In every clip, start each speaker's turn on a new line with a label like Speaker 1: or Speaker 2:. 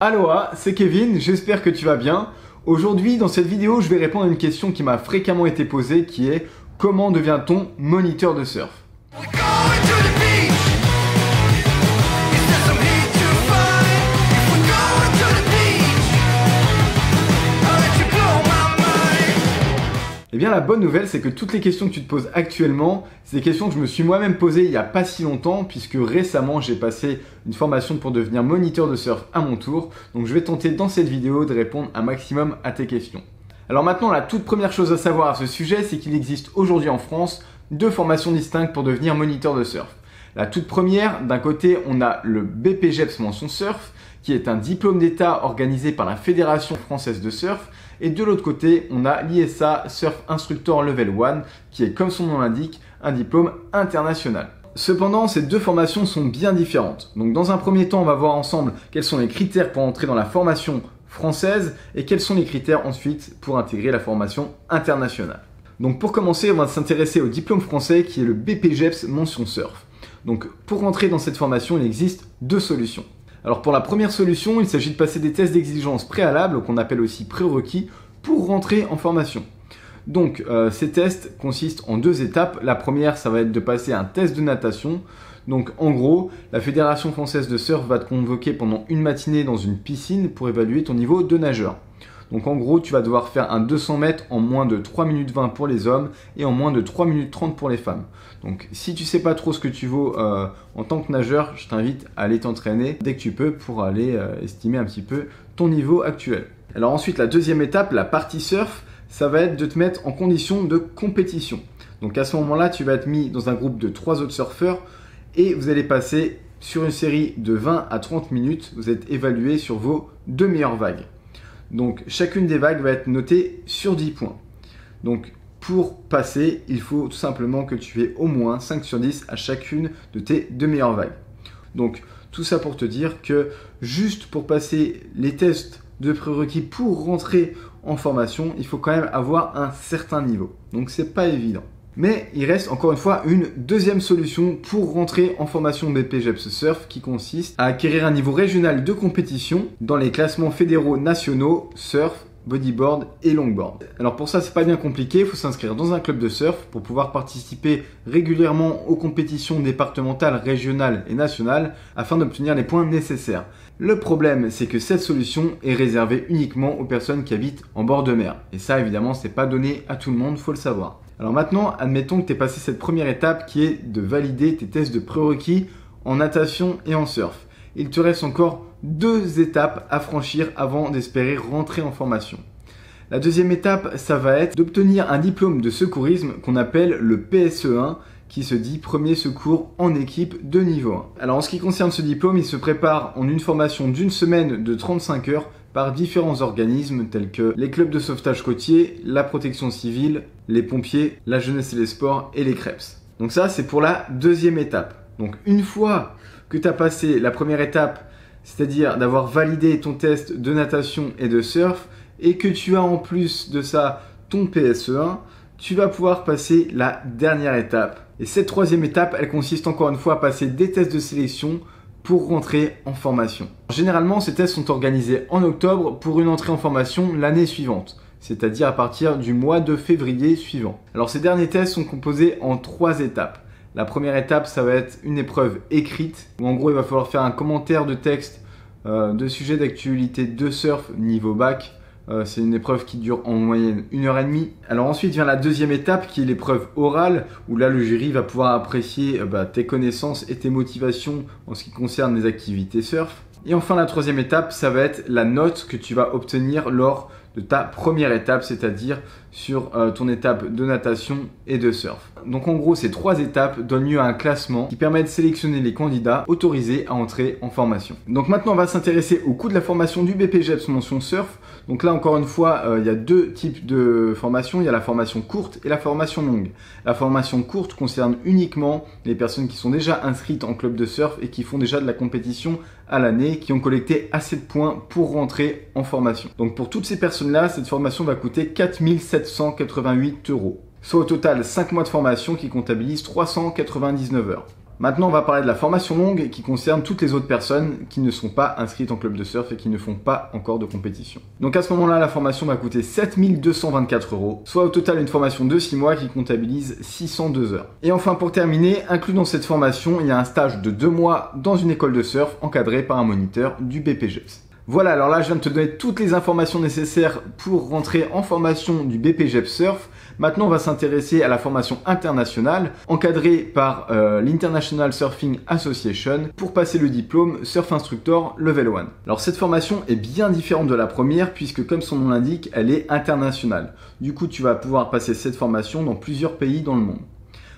Speaker 1: Aloha, c'est Kevin, j'espère que tu vas bien. Aujourd'hui, dans cette vidéo, je vais répondre à une question qui m'a fréquemment été posée qui est: comment devient-on moniteur de surf? Eh bien, la bonne nouvelle, c'est que toutes les questions que tu te poses actuellement, c'est des questions que je me suis moi-même posées il n'y a pas si longtemps, puisque récemment, j'ai passé une formation pour devenir moniteur de surf à mon tour. Donc, je vais tenter dans cette vidéo de répondre un maximum à tes questions. Alors maintenant, la toute première chose à savoir à ce sujet, c'est qu'il existe aujourd'hui en France deux formations distinctes pour devenir moniteur de surf. La toute première, d'un côté, on a le BPGEPS mention surf, qui est un diplôme d'État organisé par la Fédération française de surf. Et de l'autre côté, on a l'ISA Surf Instructor Level 1, qui est, comme son nom l'indique, un diplôme international. Cependant, ces deux formations sont bien différentes. Donc dans un premier temps, on va voir ensemble quels sont les critères pour entrer dans la formation française et quels sont les critères ensuite pour intégrer la formation internationale. Donc pour commencer, on va s'intéresser au diplôme français qui est le BPGEPS mention surf. Donc pour rentrer dans cette formation, il existe deux solutions. Alors pour la première solution, il s'agit de passer des tests d'exigence préalables, qu'on appelle aussi prérequis, pour rentrer en formation. Donc ces tests consistent en deux étapes. La première, ça va être de passer un test de natation. Donc en gros, la Fédération française de surf va te convoquer pendant une matinée dans une piscine pour évaluer ton niveau de nageur. Donc en gros, tu vas devoir faire un 200 mètres en moins de 3 minutes 20 pour les hommes et en moins de 3 minutes 30 pour les femmes. Donc si tu sais pas trop ce que tu vaux en tant que nageur, je t'invite à aller t'entraîner dès que tu peux pour aller estimer un petit peu ton niveau actuel. Alors ensuite, la deuxième étape, la partie surf, ça va être de te mettre en condition de compétition. Donc à ce moment-là, tu vas être mis dans un groupe de 3 autres surfeurs et vous allez passer sur une série de 20 à 30 minutes. Vous êtes évalué sur vos 2 meilleures vagues. Donc chacune des vagues va être notée sur 10 points. Donc pour passer, il faut tout simplement que tu aies au moins 5 sur 10 à chacune de tes 2 meilleures vagues. Donc tout ça pour te dire que juste pour passer les tests de prérequis pour rentrer en formation, il faut quand même avoir un certain niveau. Donc c'est pas évident. Mais il reste encore une fois une deuxième solution pour rentrer en formation BPGEPS Surf qui consiste à acquérir un niveau régional de compétition dans les classements fédéraux nationaux surf, bodyboard et longboard. Alors pour ça, c'est pas bien compliqué, il faut s'inscrire dans un club de surf pour pouvoir participer régulièrement aux compétitions départementales, régionales et nationales afin d'obtenir les points nécessaires. Le problème, c'est que cette solution est réservée uniquement aux personnes qui habitent en bord de mer. Et ça, évidemment, c'est pas donné à tout le monde, faut le savoir. Alors maintenant, admettons que tu aies passé cette première étape qui est de valider tes tests de prérequis en natation et en surf. Il te reste encore deux étapes à franchir avant d'espérer rentrer en formation. La deuxième étape, ça va être d'obtenir un diplôme de secourisme qu'on appelle le PSE1, qui se dit premier secours en équipe de niveau 1. Alors en ce qui concerne ce diplôme, il se prépare en une formation d'une semaine de 35 heures par différents organismes tels que les clubs de sauvetage côtier, la protection civile, les pompiers, la jeunesse et les sports et les CREPS. Donc ça, c'est pour la deuxième étape. Donc une fois que tu as passé la première étape, c'est-à-dire d'avoir validé ton test de natation et de surf, et que tu as en plus de ça ton PSE1, tu vas pouvoir passer la dernière étape. Et cette troisième étape, elle consiste encore une fois à passer des tests de sélection pour rentrer en formation. Généralement, ces tests sont organisés en octobre pour une entrée en formation l'année suivante, c'est-à-dire à partir du mois de février suivant. Alors ces derniers tests sont composés en 3 étapes. La première étape, ça va être une épreuve écrite, où en gros il va falloir faire un commentaire de texte de sujet d'actualité de surf niveau bac. C'est une épreuve qui dure en moyenne 1h30. Alors ensuite vient la deuxième étape qui est l'épreuve orale, où là le jury va pouvoir apprécier tes connaissances et tes motivations en ce qui concerne les activités surf. Et enfin la troisième étape, ça va être la note que tu vas obtenir lors de ta première étape, c'est-à-dire sur ton étape de natation et de surf. Donc en gros, ces 3 étapes donnent lieu à un classement qui permet de sélectionner les candidats autorisés à entrer en formation. Donc maintenant, on va s'intéresser au coût de la formation du BPGEPS mention surf. Donc là, encore une fois, il y a deux types de formation. Il y a la formation courte et la formation longue. La formation courte concerne uniquement les personnes qui sont déjà inscrites en club de surf et qui font déjà de la compétition à l'année, qui ont collecté assez de points pour rentrer en formation. Donc pour toutes ces personnes-là, cette formation va coûter 4 788 €. Soit au total 5 mois de formation qui comptabilisent 399 heures. Maintenant, on va parler de la formation longue qui concerne toutes les autres personnes qui ne sont pas inscrites en club de surf et qui ne font pas encore de compétition. Donc à ce moment-là, la formation va coûter 7 224 €, soit au total une formation de 6 mois qui comptabilise 602 heures. Et enfin, pour terminer, inclus dans cette formation, il y a un stage de 2 mois dans une école de surf encadré par un moniteur du BPGEPS. Voilà, alors là je viens de te donner toutes les informations nécessaires pour rentrer en formation du BPGEPS Surf. Maintenant on va s'intéresser à la formation internationale encadrée par l'International Surfing Association pour passer le diplôme Surf Instructor Level 1. Alors cette formation est bien différente de la première puisque comme son nom l'indique, elle est internationale. Du coup tu vas pouvoir passer cette formation dans plusieurs pays dans le monde.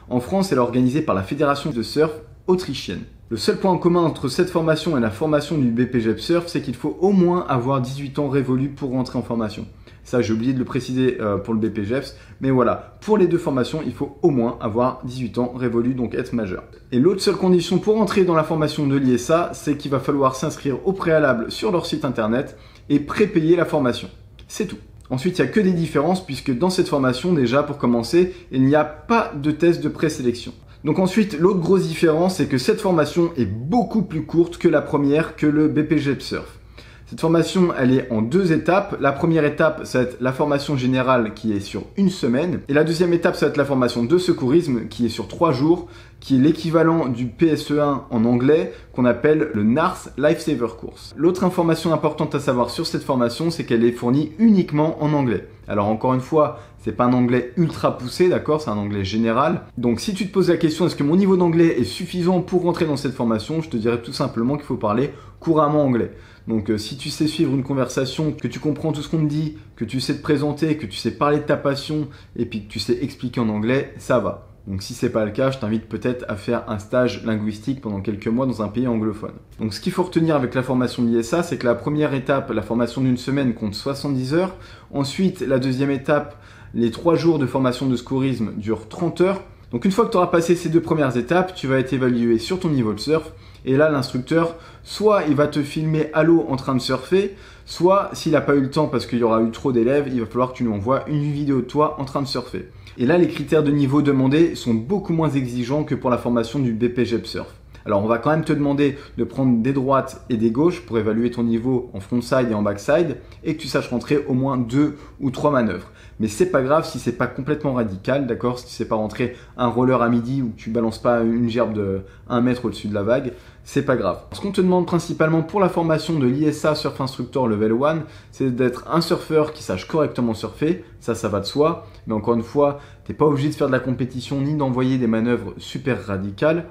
Speaker 1: En France, elle est organisée par la Fédération de Surf autrichienne. Le seul point en commun entre cette formation et la formation du BPGEPS Surf, c'est qu'il faut au moins avoir 18 ans révolus pour rentrer en formation. Ça, j'ai oublié de le préciser pour le BPGEPS, mais voilà, pour les deux formations, il faut au moins avoir 18 ans révolus, donc être majeur. Et l'autre seule condition pour entrer dans la formation de l'ISA, c'est qu'il va falloir s'inscrire au préalable sur leur site internet et prépayer la formation. C'est tout. Ensuite, il n'y a que des différences puisque dans cette formation, déjà pour commencer, il n'y a pas de test de présélection. Donc ensuite, l'autre grosse différence, c'est que cette formation est beaucoup plus courte que la première, que le BPGEPS Surf. Cette formation, elle est en 2 étapes. La première étape, ça va être la formation générale qui est sur 1 semaine. Et la deuxième étape, ça va être la formation de secourisme qui est sur 3 jours, qui est l'équivalent du PSE1 en anglais, qu'on appelle le NARS Lifesaver Course. L'autre information importante à savoir sur cette formation, c'est qu'elle est fournie uniquement en anglais. Alors encore une fois, c'est pas un anglais ultra poussé, d'accord, c'est un anglais général. Donc si tu te poses la question, est-ce que mon niveau d'anglais est suffisant pour rentrer dans cette formation, je te dirais tout simplement qu'il faut parler couramment anglais. Donc si tu sais suivre une conversation, que tu comprends tout ce qu'on te dit, que tu sais te présenter, que tu sais parler de ta passion et puis que tu sais expliquer en anglais, ça va. Donc si c'est pas le cas, je t'invite peut-être à faire un stage linguistique pendant quelques mois dans un pays anglophone. Donc ce qu'il faut retenir avec la formation de l'ISA, c'est que la première étape, la formation d'1 semaine compte 70 heures. Ensuite, la deuxième étape, les 3 jours de formation de secourisme durent 30 heures. Donc une fois que tu auras passé ces 2 premières étapes, tu vas être évalué sur ton niveau de surf. Et là, l'instructeur, soit il va te filmer à l'eau en train de surfer, soit s'il n'a pas eu le temps parce qu'il y aura eu trop d'élèves, il va falloir que tu lui envoies une vidéo de toi en train de surfer. Et là, les critères de niveau demandés sont beaucoup moins exigeants que pour la formation du BPGEPS Surf. Alors, on va quand même te demander de prendre des droites et des gauches pour évaluer ton niveau en frontside et en backside et que tu saches rentrer au moins 2 ou 3 manœuvres. Mais c'est pas grave si c'est pas complètement radical, d'accord? Si tu sais pas rentrer un roller à midi ou que tu balances pas une gerbe de 1 mètre au-dessus de la vague, c'est pas grave. Ce qu'on te demande principalement pour la formation de l'ISA Surf Instructor Level 1, c'est d'être un surfeur qui sache correctement surfer, ça va de soi, mais encore une fois, t'es pas obligé de faire de la compétition ni d'envoyer des manœuvres super radicales.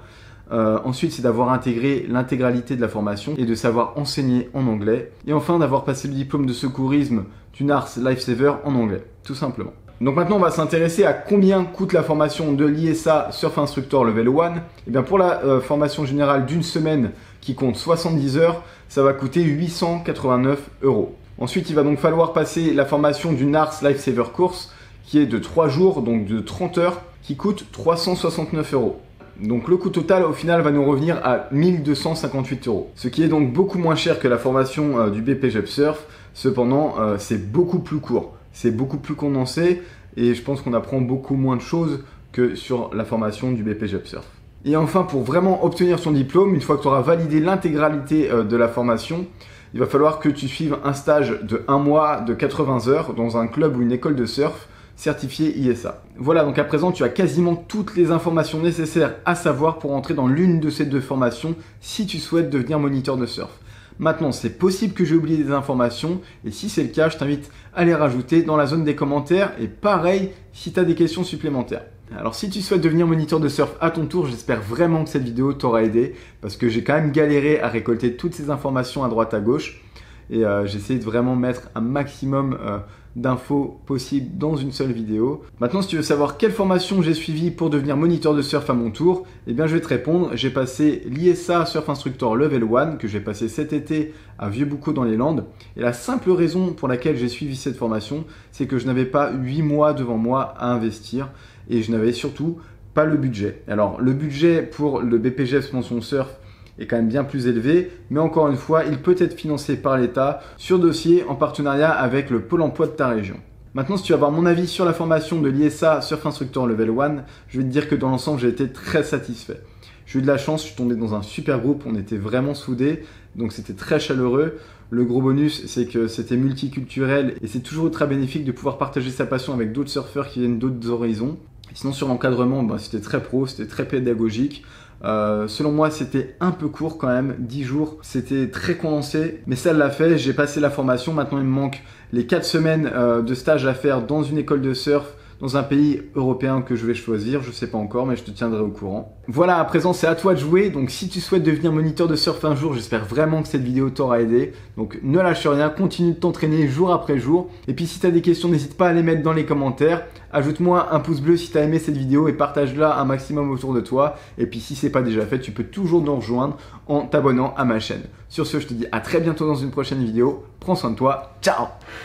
Speaker 1: Ensuite, c'est d'avoir intégré l'intégralité de la formation et de savoir enseigner en anglais. Et enfin, d'avoir passé le diplôme de secourisme du NARS Lifesaver en anglais, tout simplement. Donc maintenant, on va s'intéresser à combien coûte la formation de l'ISA Surf Instructor Level 1. Et bien pour la formation générale d'1 semaine qui compte 70 heures, ça va coûter 889 €. Ensuite, il va donc falloir passer la formation du NARS Lifesaver Course qui est de 3 jours, donc de 30 heures, qui coûte 369 €. Donc le coût total au final va nous revenir à 1258 €. Ce qui est donc beaucoup moins cher que la formation du BPGEPS Surf. Cependant, c'est beaucoup plus court, c'est beaucoup plus condensé et je pense qu'on apprend beaucoup moins de choses que sur la formation du BPGEPS Surf. Et enfin, pour vraiment obtenir son diplôme, une fois que tu auras validé l'intégralité de la formation, il va falloir que tu suives un stage de 1 mois de 80 heures dans un club ou une école de surf certifié ISA. Voilà, donc à présent, tu as quasiment toutes les informations nécessaires à savoir pour entrer dans l'une de ces 2 formations si tu souhaites devenir moniteur de surf. Maintenant, c'est possible que j'ai oublié des informations et si c'est le cas, je t'invite à les rajouter dans la zone des commentaires et pareil si tu as des questions supplémentaires. Alors si tu souhaites devenir moniteur de surf à ton tour, j'espère vraiment que cette vidéo t'aura aidé parce que j'ai quand même galéré à récolter toutes ces informations à droite à gauche et j'essaie de vraiment mettre un maximum d'infos possibles dans une seule vidéo. Maintenant, si tu veux savoir quelle formation j'ai suivie pour devenir moniteur de surf à mon tour, eh bien je vais te répondre. J'ai passé l'ISA Surf Instructor Level 1 que j'ai passé cet été à Vieux-Boucau dans les Landes. Et la simple raison pour laquelle j'ai suivi cette formation, c'est que je n'avais pas 8 mois devant moi à investir et je n'avais surtout pas le budget. Alors le budget pour le BPGEPS Mention Surf est quand même bien plus élevé, mais encore une fois, il peut être financé par l'État sur dossier en partenariat avec le Pôle emploi de ta région. Maintenant, si tu veux avoir mon avis sur la formation de l'ISA Surf Instructor Level 1, je vais te dire que dans l'ensemble, j'ai été très satisfait. J'ai eu de la chance, je suis tombé dans un super groupe, on était vraiment soudés, donc c'était très chaleureux. Le gros bonus, c'est que c'était multiculturel et c'est toujours très bénéfique de pouvoir partager sa passion avec d'autres surfeurs qui viennent d'autres horizons. Et sinon, sur l'encadrement, c'était très pro, c'était très pédagogique. Selon moi, c'était un peu court quand même, 10 jours, c'était très condensé, mais ça l'a fait, j'ai passé la formation, maintenant il me manque les 4 semaines de stage à faire dans une école de surf, dans un pays européen que je vais choisir, je sais pas encore, mais je te tiendrai au courant. Voilà, à présent c'est à toi de jouer, donc si tu souhaites devenir moniteur de surf un jour, j'espère vraiment que cette vidéo t'aura aidé. Donc ne lâche rien, continue de t'entraîner jour après jour. Et puis si tu as des questions, n'hésite pas à les mettre dans les commentaires. Ajoute-moi un pouce bleu si tu as aimé cette vidéo et partage-la un maximum autour de toi. Et puis si c'est pas déjà fait, tu peux toujours nous rejoindre en t'abonnant à ma chaîne. Sur ce, je te dis à très bientôt dans une prochaine vidéo. Prends soin de toi, ciao!